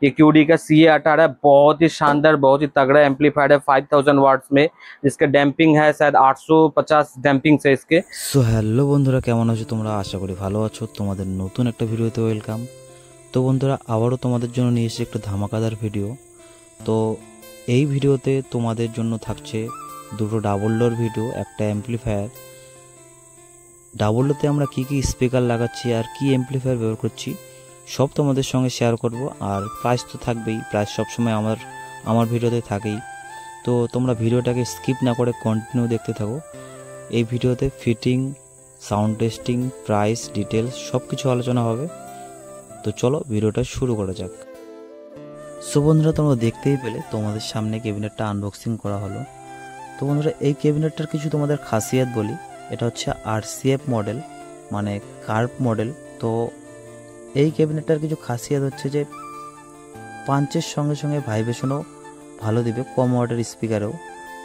ये QD का CA18 बहुत ही शानदार, बहुत ही तगड़ा एम्पलीफायर है 5000 वाट्स में, जिसका डैम्पिंग है शायद 850 डैम्पिंग से इसके। सो হ্যালো বন্ধুরা, কেমন আছো তোমরা? আশা করি ভালো আছো। তোমাদের নতুন একটা ভিডিওতে ওয়েলকাম। তো বন্ধুরা, আবারও তোমাদের জন্য নিয়ে এসেছি একটা ধামাকাদার ভিডিও। তো এই ভিডিওতে তোমাদের জন্য থাকছে দুটো ডাবল ডোর ভিডিও, একটা অ্যাম্পলিফায়ার। ডাবল ডোরতে আমরা কি কি স্পিকার লাগাচ্ছি আর কি অ্যাম্পলিফায়ার ব্যবহার করছি সব তোমাদের সঙ্গে শেয়ার করব। আর প্রাইস তো থাকবেই, প্রাইস সবসময় আমার ভিডিওতে থাকেই। তো তোমরা ভিডিওটাকে স্কিপ না করে কন্টিনিউ দেখতে থাকো। এই ভিডিওতে fitting, sound testing, price details সব কিছু আলোচনা হবে। তো চলো ভিডিওটা শুরু করা যাক। সো বন্ধুরা, তোমরা দেখতেই পেলে তোমাদের সামনে ক্যাবিনেটটা আনবক্সিং করা হলো। তো বন্ধুরা, এই ক্যাবিনেটটার কিছু তোমাদের খাসিয়াত বলি। এটা হচ্ছে RCF মডেল, মানে কার্ভ মডেল। তো এই ক্যাবিনেটটার কিছু খাসিয়াত হচ্ছে যে পাঞ্চের সঙ্গে সঙ্গে ভাইব্রেশনও ভালো দিবে, কম ওয়াটের স্পিকারেও।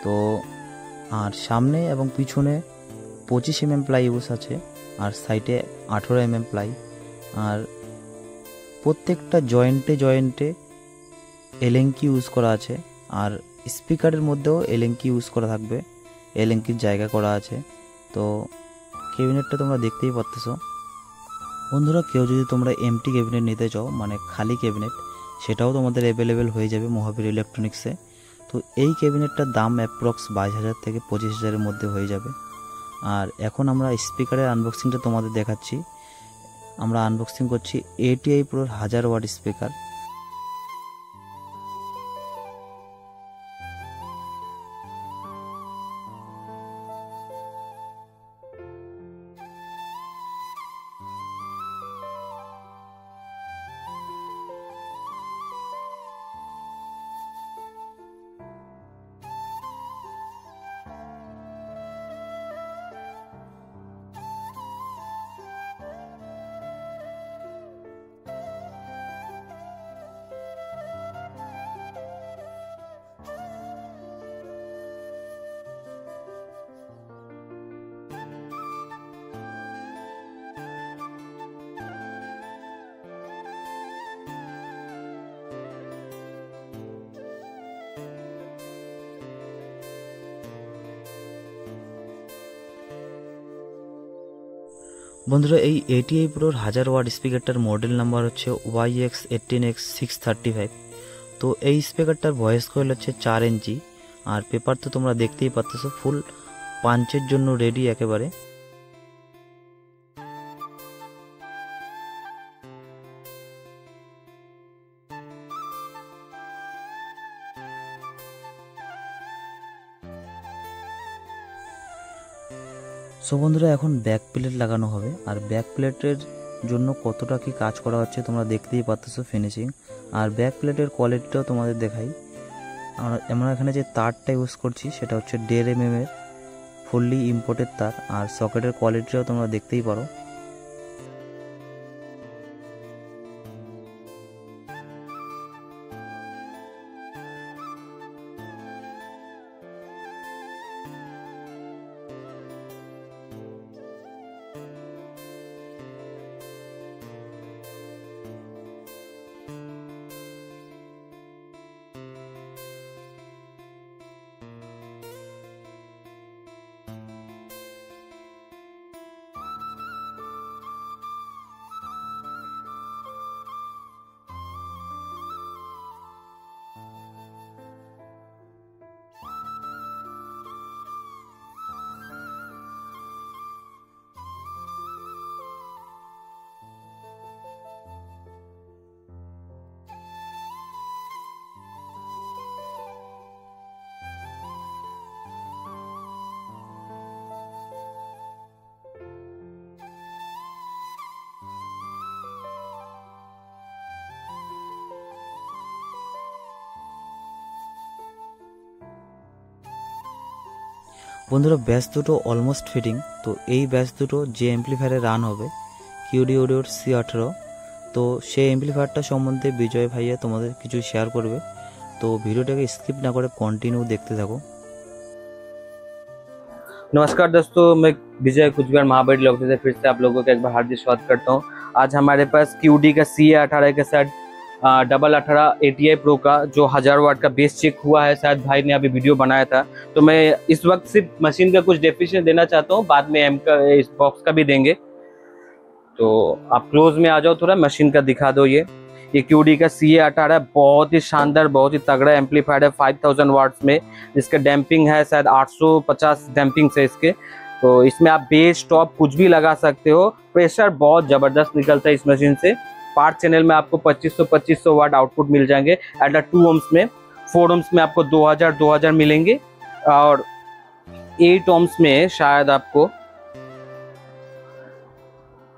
তো আর সামনে এবং পিছনে 25 mm প্লাই ইউজ আছে, আর সাইডে 18 mm প্লাই। আর প্রত্যেকটা জয়েন্টে এলএনকি ইউজ করা আছে, আর স্পিকারের মধ্যেও এলএনকি ইউজ করা থাকবে, এলএনকির জায়গা করা আছে। তো ক্যাবিনেটটা তোমরা দেখতেই পাচ্ছো বন্ধুরা। কেউ যদি তোমরা এমটি ক্যাবিনেট নিতে চাও, মানে খালি ক্যাবিনেট, সেটাও তোমাদের অ্যাভেলেবেল হয়ে যাবে মহাবীর ইলেকট্রনিক্সে। তো এই ক্যাবিনেটটার দাম অ্যাপ্রক্স 22,000 থেকে 25,000-এর মধ্যে হয়ে যাবে। আর এখন আমরা স্পিকারের আনবক্সিংটা তোমাদের দেখাচ্ছি। আমরা আনবক্সিং করছি ATI Pro 1000 ওয়াট স্পিকার। বন্ধুরা, এই ATI Pro 1000 ওয়াট স্পিকারটার মডেল নাম্বার হচ্ছে YX18X635। তো এই স্পিকারটার ভয়েস কয়েল হচ্ছে 4 ইঞ্চি। আর পেপার তো তোমরা দেখতেই পাচ্ছ, ফুল পাঞ্চের জন্য রেডি একেবারে। সো বন্ধুরা, এখন ব্যাক প্লেট লাগানো হবে। আর ব্যাক প্লেটের জন্য কতটা কি কাজ করা হচ্ছে তোমরা দেখতেই পাচ্ছো, ফিনিশিং। আর ব্যাক প্লেটের কোয়ালিটিটাও তোমাদের দেখাই। আমরা এখানে যে তারটা ইউজ করছি সেটা হচ্ছে 1.5 mm এর ফুললি ইম্পোর্টেড তার। আর সকেটের কোয়ালিটিটাও তোমরা দেখতেই পারো। বন্ধুরা, ব্যাস দুটো অলমোস্ট ফিটিং। তো এই ব্যাস দুটো যে অ্যাম্পলিফায়ারে রান হবে, QD Audio C18, তো সেই অ্যাম্পলিফায়ারটা সম্বন্ধে বিজয় ভাইয়া তোমাদের কিছু শেয়ার করবে। तो वीडियोটাকে স্কিপ না করে कंटिन्यू देखते থাকো। नमस्कार दोस्तों, मैं विजय कुचबिहार महाबीर इलेक्ट्रॉनिक्स से फिर से आप लोगों का एक बार हार्दिक स्वागत करता हूं। आज हमारे पास QD का CA18 के साथ डबल 18 ATI प्रो का, जो 1000 वाट का बेस चेक हुआ है। शायद भाई ने अभी वीडियो बनाया था, तो मैं इस वक्त सिर्फ मशीन का कुछ डेफिनेशन देना चाहता हूँ, बाद में एम का इस बॉक्स का भी देंगे। तो आप क्लोज में आ जाओ, थोड़ा मशीन का दिखा दो। ये QD का CA18 बहुत ही शानदार, बहुत ही तगड़ा एम्पलीफायर है 5000 वाट्स में, जिसका डैम्पिंग है शायद 850 डैम्पिंग है इसके। तो इसमें आप बेस टॉप कुछ भी लगा सकते हो। प्रेशर बहुत ज़बरदस्त निकलता है इस मशीन से। 5 चैनल में आपको 2500 वाट आउटपुट मिल जाएंगे। एट 2 ohms में, 4 ohms में आपको 2000 मिलेंगे, और 8 ohms में शायद आपको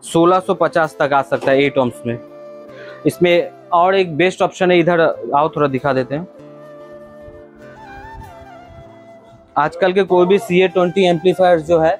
1650 तक आ सकता है 8 ohms में। इसमें और एक बेस्ट ऑप्शन है, इधर आओ थोड़ा दिखा देते हैं। आजकल के कोई भी CA20 एम्पलीफायर जो है,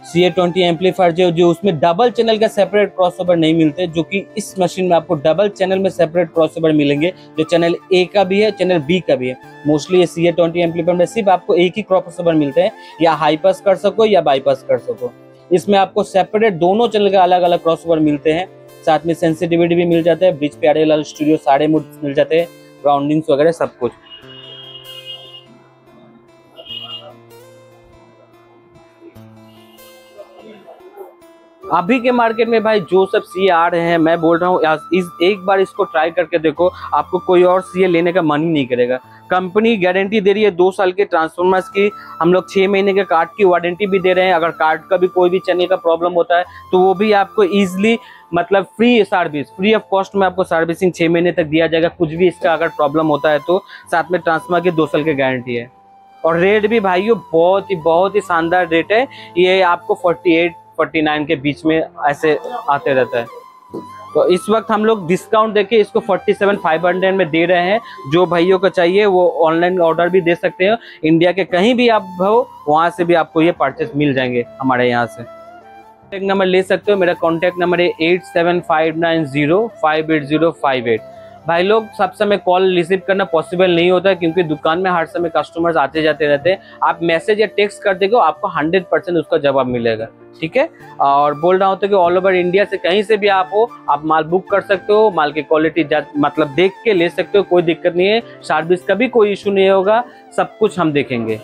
CA20 एम्पलीफायर जो उसमें डबल चैनल का सेपरेट क्रॉसओवर नहीं मिलते, जो कि इस मशीन में आपको डबल चैनल में सेपरेट क्रॉसओवर मिलेंगे, जो चैनल A का भी है, चैनल B का भी है। मोस्टली ये CA20 एम्पलीफायर में सिर्फ आपको एक ही क्रॉसओवर मिलते हैं, या हाई पास कर सको या बाईपास कर सको। इसमें आपको सेपरेट दोनों चैनल का अलग अलग क्रॉसओवर मिलते हैं। साथ में सेंसिटिविटी भी मिल जाता है, ब्रिज पैरेलल, स्टूडियो सारे मोड मिल जाते हैं, ग्राउंडिंग्स वगैरह सब कुछ। अभी के मार्केट में भाई जो सब CA आ रहे हैं, मैं बोल रहा हूँ एक बार इसको ट्राई करके देखो, आपको कोई और CA लेने का मन ही नहीं करेगा। कंपनी गारंटी दे रही है 2 साल के ट्रांसफॉर्मर्स की, हम लोग 6 महीने के कार्ड की वारंटी भी दे रहे हैं। अगर कार्ड का भी कोई भी चैनल का प्रॉब्लम होता है तो वो भी आपको ईजिली, मतलब free service, free of cost में आपको सर्विसिंग 6 महीने तक दिया जाएगा। कुछ भी इसका अगर प्रॉब्लम होता है तो साथ में ट्रांसफॉर्मर की 2 साल की गारंटी है। और रेट भी भाइयों बहुत ही शानदार रेट है। ये आपको 48-49 के बीच में ऐसे आते रहता है। तो इस वक्त हम लोग डिस्काउंट देके इसको 47,500 में दे रहे हैं। जो भाइयों को चाहिए वो ऑनलाइन ऑर्डर भी दे सकते हैं। इंडिया के कहीं भी आप हो, वहां से भी आपको ये परचेस मिल जाएंगे हमारे यहाँ से। कॉन्टैक्ट नंबर ले सकते हो, मेरा कॉन्टैक्ट नंबर है 8759058058। भाई लोग, सब समय कॉल रिसीव करना पॉसिबल नहीं होता है, क्योंकि दुकान में हर समय कस्टमर्स आते जाते रहते हैं। आप मैसेज या टेक्स्ट कर देंगे, आपको 100% उसका जवाब मिलेगा, ठीक है। और बोल रहा हूँ तो कि ऑल ओवर इंडिया से कहीं से भी आप हो, आप माल बुक कर सकते हो। माल की क्वालिटी मतलब देख के ले सकते हो, कोई दिक्कत नहीं है। सर्विस का भी कोई इशू नहीं होगा, सब कुछ हम देखेंगे।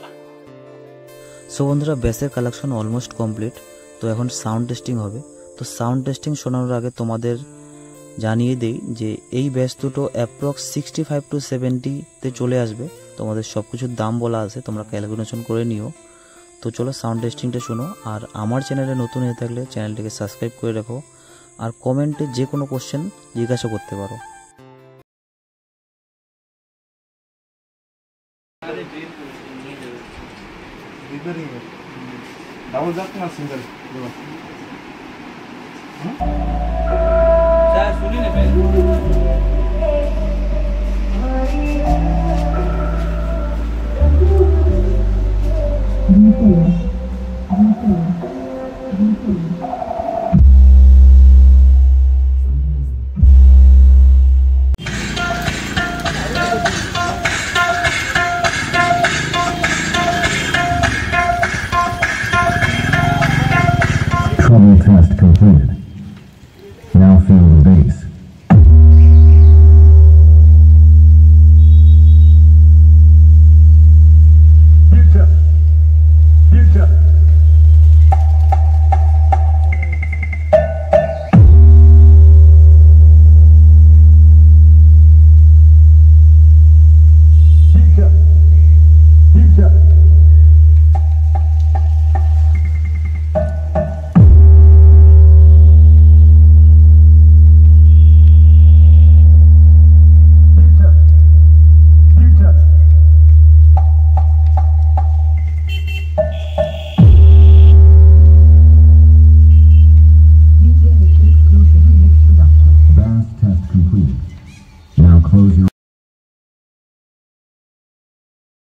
সো বন্ধুরা, বেসের কালেকশন অলমোস্ট কমপ্লিট। তো এখন সাউন্ড টেস্টিং হবে। তো সাউন্ড টেস্টিং শোনানোর আগে তোমাদের জানিয়ে দেই যে এই ব্যাস দুটো অ্যাপ্রক্স 65 to 70-তে চলে আসবে। তোমাদের সব কিছুর দাম বলা আছে, তোমরা ক্যালকুলেশন করে নিও। তো চলো সাউন্ড টেস্টিংটা শোনো। আর আমার চ্যানেলে নতুন হয়ে থাকলে চ্যানেলটিকে সাবস্ক্রাইব করে রাখো, আর কমেন্টে যে কোনো কোশ্চেন জিজ্ঞাসা করতে পারো। ডাবল যাক না সিঙ্গেল? सुनिए ना